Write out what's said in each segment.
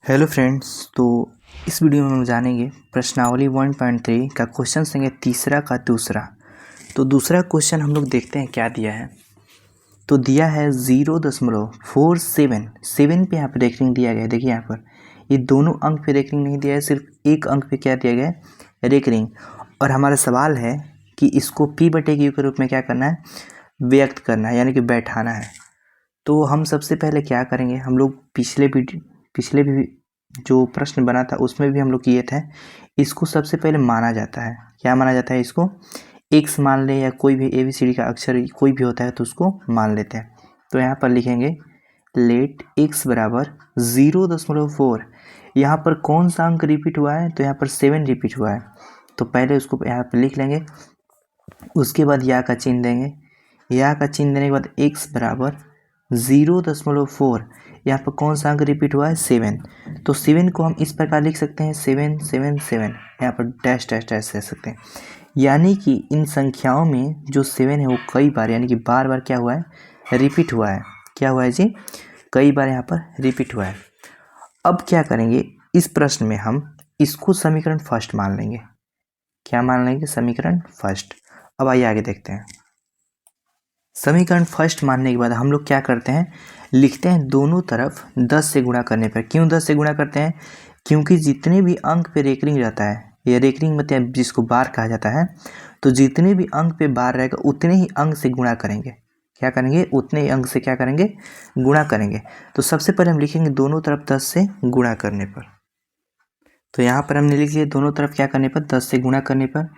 Hello friends. तो इस video में हम जानेंगे प्रश्नावली 1.3 का क्वेश्चन संख्या तीसरा का दूसरा। तो दूसरा क्वेश्चन हम लोग देखते हैं क्या दिया है। तो दिया है 0.47 7 पे यहाँ पर रेकरिंग दिया गया है। देखिए यहाँ पर ये दोनों अंक पे रेकरिंग नहीं दिया है, सिर्फ एक अंक पे क्या दिया गया है, रेकरिंग। और हमारा सवाल है कि इसको p/q के रूप में क्या करना है, व्यक्त करना है, यानी कि बैठाना है। तो हम सबसे पहले क्या करेंगे, हम लोग पिछले भी जो प्रश्न बना था उसमें भी हम लोग किए थे। इसको सबसे पहले माना जाता है, क्या माना जाता है, इसको x मान ले या कोई भी ABCD का अक्षर कोई भी होता है तो उसको मान लेते हैं। तो यहाँ पर लिखेंगे लेट x बराबर 0.4। यहाँ पर कौन सा अंक रिपीट हुआ है, तो यहाँ पर 7 रिपीट हुआ है। तो पहले उसको यहाँ पर लिख लेंगे, उसके बाद या का चिन्ह देंगे। या का चिन्ह देने के बाद x बराबर 0.4, यहाँ पर कौन सा अंक रिपीट हुआ है, 7। तो 7 को हम इस प्रकार लिख सकते हैं 7 7 7, यहाँ पर डैश डैश डैश दे सकते हैं। यानी कि इन संख्याओं में जो 7 है वो कई बार, यानी कि बार बार क्या हुआ है, रिपीट हुआ है। क्या हुआ है जी, कई बार यहाँ पर रिपीट हुआ है। अब क्या करेंगे, इस प्रश्न में हम इसको समीकरण फर्स्ट मान लेंगे। क्या मान लेंगे, समीकरण फर्स्ट। अब आइए आगे देखते हैं। समीकरण फर्स्ट मानने के बाद हम लोग क्या करते हैं, लिखते हैं दोनों तरफ 10 से गुणा करने पर। क्यों 10 से गुणा करते हैं, क्योंकि जितने भी अंक पे रेकरिंग रहता है, ये रेकरिंग मतलब जिसको बार कहा जाता है, तो जितने भी अंक पे बार रहेगा उतने ही अंक से गुणा करेंगे। क्या करेंगे, उतने ही अंक से क्या करेंगे, गुणा करेंगे। तो सबसे पहले हम लिखेंगे दोनों तरफ 10 से गुणा करने पर। तो यहाँ पर हमने लिख लिया दोनों तरफ क्या करने पर, 10 से गुणा करने पर।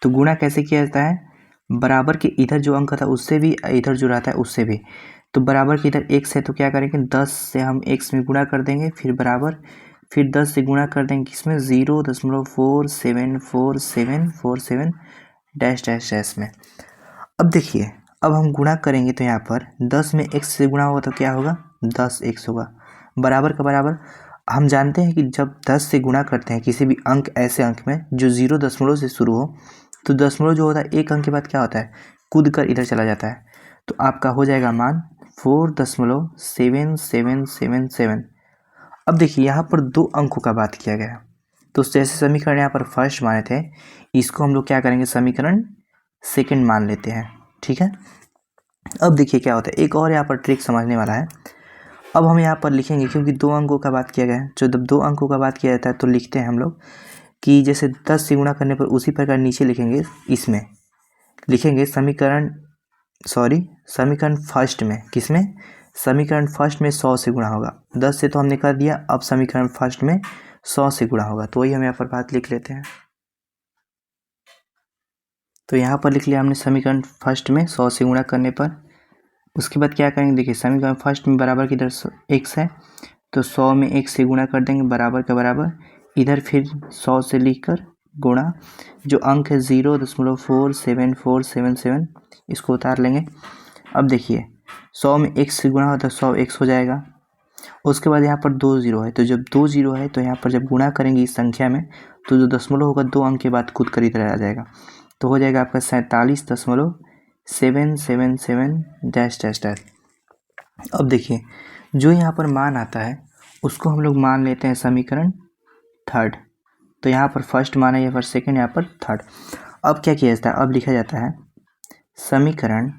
तो गुणा कैसे किया जाता है, बराबर के इधर जो अंक था उससे भी, इधर जो रहता है उससे भी। तो बराबर के इधर x है तो क्या करेंगे, 10 से हम x में गुणा कर देंगे, फिर बराबर, फिर 10 से गुणा कर देंगे किसमें, 0.474747 डैश डैश डैश में। अब देखिए, अब हम गुणा करेंगे तो यहाँ पर 10 में x से गुणा होगा तो क्या होगा, 10x होगा। बराबर का बराबर। हम जानते हैं कि जब 10 से गुणा करते हैं किसी भी अंक, ऐसे अंक में जो 0 से शुरू हो, तो दशमलव जो होता है एक अंक के बाद क्या होता है, कूद कर इधर चला जाता है। तो आपका हो जाएगा मान 4.7777। अब देखिए यहाँ पर दो अंकों का बात किया गया, तो जैसे समीकरण यहाँ पर फर्स्ट माने थे, इसको हम लोग क्या करेंगे, समीकरण सेकंड मान लेते हैं। ठीक है। अब देखिए क्या होता है, एक और यहाँ पर ट्रिक समझने वाला है। अब हम यहाँ पर लिखेंगे, क्योंकि दो अंकों का बात किया गया है, जो जब दो अंकों का बात किया जाता है तो लिखते हैं हम लोग कि जैसे 10 से गुणा करने पर उसी प्रकार नीचे लिखेंगे, इसमें लिखेंगे समीकरण फर्स्ट में, किसमें, समीकरण फर्स्ट में 100 से गुणा होगा। 10 से तो हमने कर दिया, अब समीकरण फर्स्ट में 100 से गुणा होगा। तो वही हम यहाँ पर बात लिख लेते हैं। तो यहाँ पर लिख लिया हमने समीकरण फर्स्ट में 100 से गुणा करने पर। उसके बाद क्या करेंगे, देखिए समीकरण फर्स्ट में बराबर की इधर x है, तो 100 में x से गुणा कर देंगे, बराबर का बराबर, इधर फिर 100 से लिखकर गुणा, जो अंक है 0.47477, इसको उतार लेंगे। अब देखिए 100 में x से गुणा हो तो 100x हो जाएगा। उसके बाद यहाँ पर 2 जीरो है, तो जब 2 जीरो है तो यहाँ पर जब गुणा करेंगे इस संख्या में, तो जो दशमलव होगा दो अंक के बाद कूद कर इधर आ जाएगा। तो हो जाएगा आपका 47.777 डैश डैश डैश। अब देखिए जो यहाँ पर मान आता है उसको हम लोग मान लेते हैं समीकरण थर्ड। तो यहाँ पर फर्स्ट मान है, यहाँ पर सेकंड, यहाँ पर थर्ड। अब क्या किया जाता है, अब लिखा जाता है समीकरण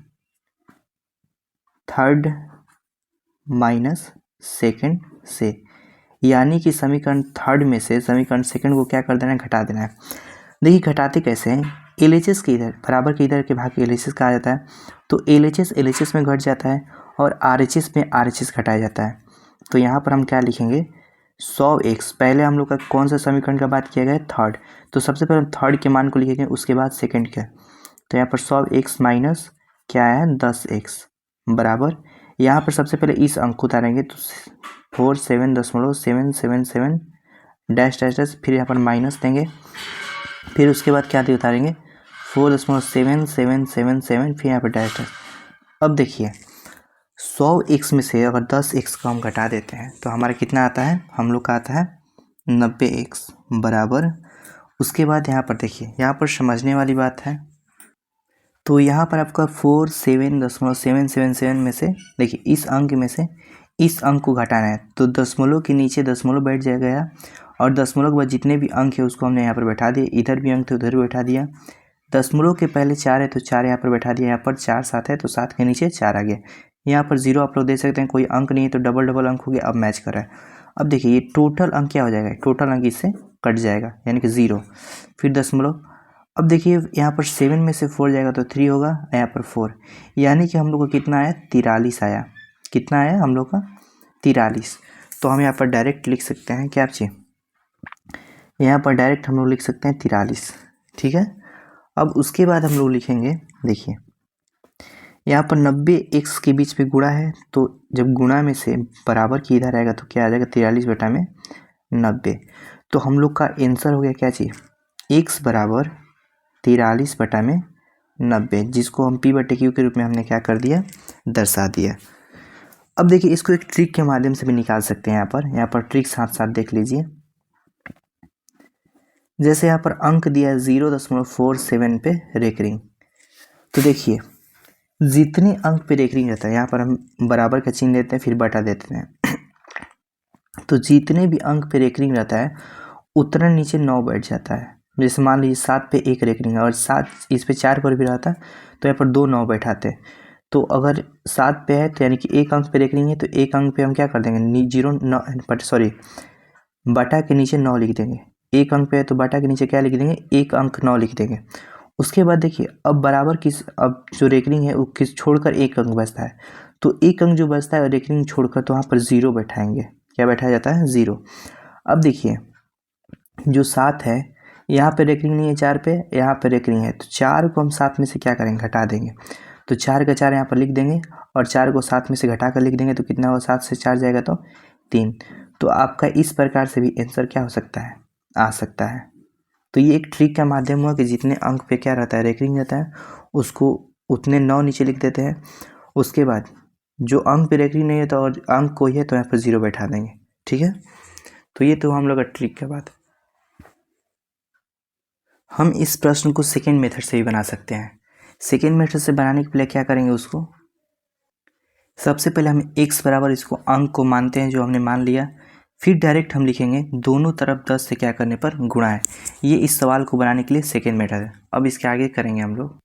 थर्ड माइनस सेकंड से, यानी कि समीकरण थर्ड में से समीकरण सेकंड को क्या कर देना है, घटा देना है। देखिए घटाते कैसे हैं, LHS के इधर बराबर के इधर के भाग के LHS कहा जाता है, तो LHS में घट जाता है और RHS में RHS घटाया जाता है। तो यहाँ पर हम क्या लिखेंगे, 100x, पहले हम लोग का कौन सा समीकरण का बात किया गया है, थर्ड। तो सबसे पहले थर्ड के मान को लिखेंगे, उसके बाद सेकंड का। तो यहाँ पर 100x माइनस क्या है, 10x, बराबर, यहाँ पर सबसे पहले इस अंक को उतारेंगे तो 47.777 डैश डैश डैश, फिर यहाँ पर माइनस देंगे, फिर उसके बाद क्या दे उतारेंगे 4.7777, फिर यहाँ पर डैश डैश। अब देखिए 100x में से अगर 10x को हम घटा देते हैं तो हमारा कितना आता है, हम लोग का आता है 90x, बराबर। उसके बाद यहाँ पर देखिए, यहाँ पर समझने वाली बात है, तो यहाँ पर आपका 47.777 में से देखिए इस अंक में से इस अंक को घटाना है तो दशमलव के नीचे दशमलव बैठ जाएगा और दशमलव के बाद जितने भी अंक है उसको हमने यहाँ पर बैठा दिया। इधर भी अंक थे उधर भी बैठा दिया। दशमलव के पहले 4 है तो 4 यहाँ पर बैठा दिया। यहाँ पर 4 7 है तो 7 के नीचे 4 आ गया। यहाँ पर 0 आप लोग दे सकते हैं, कोई अंक नहीं है तो डबल डबल अंक हो गया। अब मैच कर रहा है। अब देखिए ये टोटल अंक क्या हो जाएगा, टोटल अंक इससे कट जाएगा यानी कि 0, फिर दशमलव। अब देखिए यहाँ पर 7 में से 4 जाएगा तो 3 होगा, यहाँ पर 4, यानी कि हम लोग को कितना आया, 43 आया। कितना आया हम लोग का, 43। तो हम यहाँ पर डायरेक्ट लिख सकते हैं क्या चीज़, यहाँ पर डायरेक्ट हम लोग लिख सकते हैं 43। ठीक है। अब उसके बाद हम लोग लिखेंगे, देखिए यहाँ पर 90 x के बीच में गुणा है तो जब गुणा में से बराबर की इधर आएगा तो क्या आ जाएगा, 43 बटा में 90। तो हम लोग का आंसर हो गया क्या चीज़, x बराबर 43 बटा में 90, जिसको हम p बटे q के रूप में हमने क्या कर दिया, दर्शा दिया। अब देखिए इसको एक ट्रिक के माध्यम से भी निकाल सकते हैं। यहाँ पर ट्रिक साथ साथ देख लीजिए। जैसे यहाँ पर अंक दिया है 0.47 पे रेकरिंग, तो देखिए जितने अंक पे रेकरिंग रहता है, यहाँ पर हम बराबर का चिन्ह देते हैं फिर बटा देते हैं तो जितने भी अंक पे रेकरिंग रहता है उतना नीचे 9 बैठ जाता है। जैसे मान लीजिए 7 पे 1 रेकरिंग है और 7 इस पे 4 पर भी रहता है तो यहाँ पर 2 9 बैठाते हैं। तो अगर 7 पे है तो यानी कि 1 अंक पे रेकरिंग है तो 1 अंक पे हम क्या कर देंगे, 0 9 बटा के नीचे 9 लिख देंगे। 1 अंक पे है तो बटा के नीचे क्या लिख देंगे, 1 अंक 9 लिख देंगे। उसके बाद देखिए अब बराबर किस, अब जो रेकरिंग है वो किस छोड़कर 1 अंक बचता है, तो 1 अंक जो बचता है रेकरिंग छोड़कर तो वहाँ पर 0 बैठाएंगे। क्या बैठाया जाता है, 0। अब देखिए जो 7 है यहाँ पे रेकरिंग नहीं है 4 पे, यहाँ पे रेकरिंग है तो 4 को हम 7 में से क्या करेंगे, घटा देंगे। तो 4 का 4 यहाँ पर लिख देंगे और 4 को 7 में से घटा कर लिख देंगे तो कितना होगा, 7 से 4 जाएगा तो 3। तो आपका इस प्रकार से भी आंसर क्या हो सकता है, आ सकता है। तो ये एक ट्रिक का माध्यम हुआ कि जितने अंक पे क्या रहता है, रेकरिंग रहता है, उसको उतने 9 नीचे लिख देते हैं। उसके बाद जो अंक पे रेकरिंग नहीं होता और अंक कोई है तो यहाँ पर 0 बैठा देंगे। ठीक है। तो ये तो हम लोग का ट्रिक का बात। हम इस प्रश्न को सेकेंड मेथड से भी बना सकते हैं। सेकेंड मेथड से बनाने के पहले क्या करेंगे, उसको सबसे पहले हम x बराबर इसको अंक को मानते हैं जो हमने मान लिया, फिर डायरेक्ट हम लिखेंगे दोनों तरफ 10 से क्या करने पर गुणा है। ये इस सवाल को बनाने के लिए सेकेंड मेथड है। अब इसके आगे करेंगे हम लोग,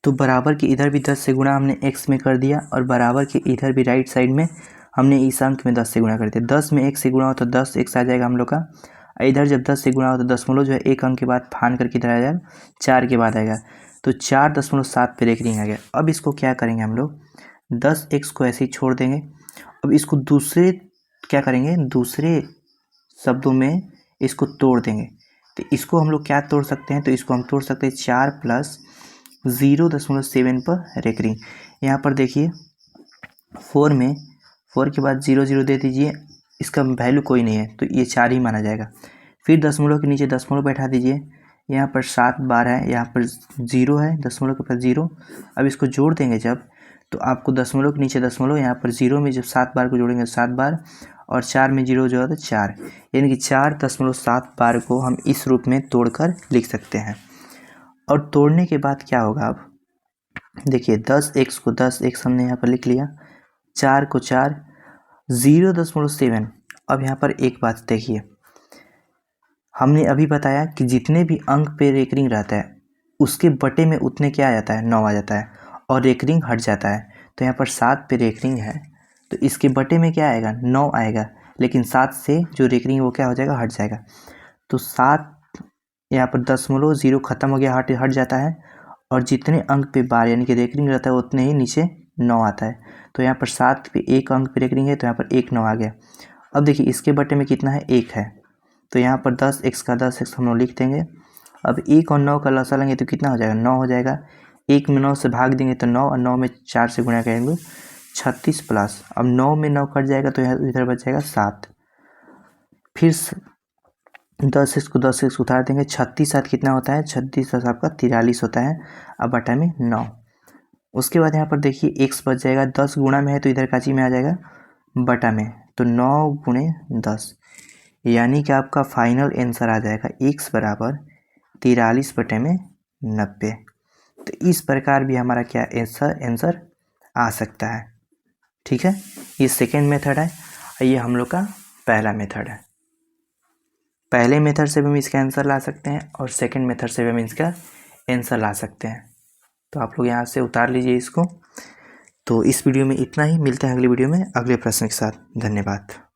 तो बराबर के इधर भी 10 से गुणा हमने x में कर दिया और बराबर के इधर भी राइट साइड में हमने इस अंक में 10 से गुणा कर दिया। 10 में 1 से गुणा हो तो 10 x आ जाएगा हम लोग का। इधर जब 10 से गुणा हो तो दशमलव जो है 1 अंक के बाद फान करके इधर आ जाएगा, 4 के बाद आएगा तो 4.7 पे रेकरिंग आ गया। अब इसको क्या करेंगे हम लोग, 10x को ऐसे ही छोड़ देंगे। अब इसको दूसरे क्या करेंगे, दूसरे शब्दों में इसको तोड़ देंगे। तो इसको हम लोग क्या तोड़ सकते हैं, तो इसको हम तोड़ सकते हैं 4 प्लस 0.7 पर रेकरिंग। यहाँ पर देखिए 4 में 4 के बाद 0 0 दे दीजिए, इसका वैल्यू कोई नहीं है तो ये 4 ही माना जाएगा। फिर दशमलव के नीचे दशमलव बैठा दीजिए, यहाँ पर 7 बार है, यहाँ पर 0 है, दशमलव के पास 0। अब इसको जोड़ देंगे जब, तो आपको दशमलव के नीचे दशमलव, यहाँ पर 0 में जब 7 बार को जोड़ेंगे 7 बार और 4 में 0 जो है तो 4, यानी कि 4.7 बार को हम इस रूप में तोड़कर लिख सकते हैं। और तोड़ने के बाद क्या होगा, अब देखिए 10x को 10x हमने यहाँ पर लिख लिया, 4 को 4, 0.7। अब यहाँ पर एक बात देखिए, हमने अभी बताया कि जितने भी अंक पे रेकरिंग रहता है उसके बटे में उतने क्या आ जाता है, 9 आ जाता है और रेकरिंग हट जाता है। तो यहाँ पर 7 पे रेकरिंग है तो इसके बटे में क्या आएगा, 9 आएगा, लेकिन 7 से जो रेकरिंग वो क्या हो जाएगा, हट जाएगा। तो 7 यहाँ पर दशमलव 0 खत्म हो गया, हट जाता है और जितने अंक पे बार यानी कि रेकरिंग रहता है उतने ही नीचे 9 आता है। तो यहाँ पर 7 पे 1 अंक पे रेकरिंग है तो यहाँ पर 1 9 आ गया। अब देखिए इसके बटे में कितना है, 1 है, तो यहाँ पर 10x का 10x हम लोग लिख देंगे। अब 1 और 9 का लसा लेंगे तो कितना हो जाएगा, 9 हो जाएगा। 1 में 9 से भाग देंगे तो 9 और 9 में 4 से गुणा करेंगे 36 प्लस, अब 9 में 9 कट जाएगा तो इधर बच जाएगा 7। फिर 10x को 10x उतार देंगे, 36 7 कितना होता है, 36 7 आपका 43 होता है। अब बटा में 9। उसके बाद यहाँ पर देखिए x बच जाएगा, 10 गुणा में है तो इधर काची में आ जाएगा बटा में, तो 9 गुणे 10, यानी कि आपका फाइनल आंसर आ जाएगा x बराबर 43 बटे में 90। तो इस प्रकार भी हमारा क्या आंसर आ सकता है। ठीक है, ये सेकेंड मेथड है, ये हम लोग का पहला मेथड है। पहले मेथड से भी हम इसका आंसर ला सकते हैं और सेकेंड मेथड से भी हम इसका आंसर ला सकते हैं। तो आप लोग यहाँ से उतार लीजिए इसको। तो इस वीडियो में इतना ही, मिलते हैं अगली वीडियो में अगले प्रश्न के साथ। धन्यवाद।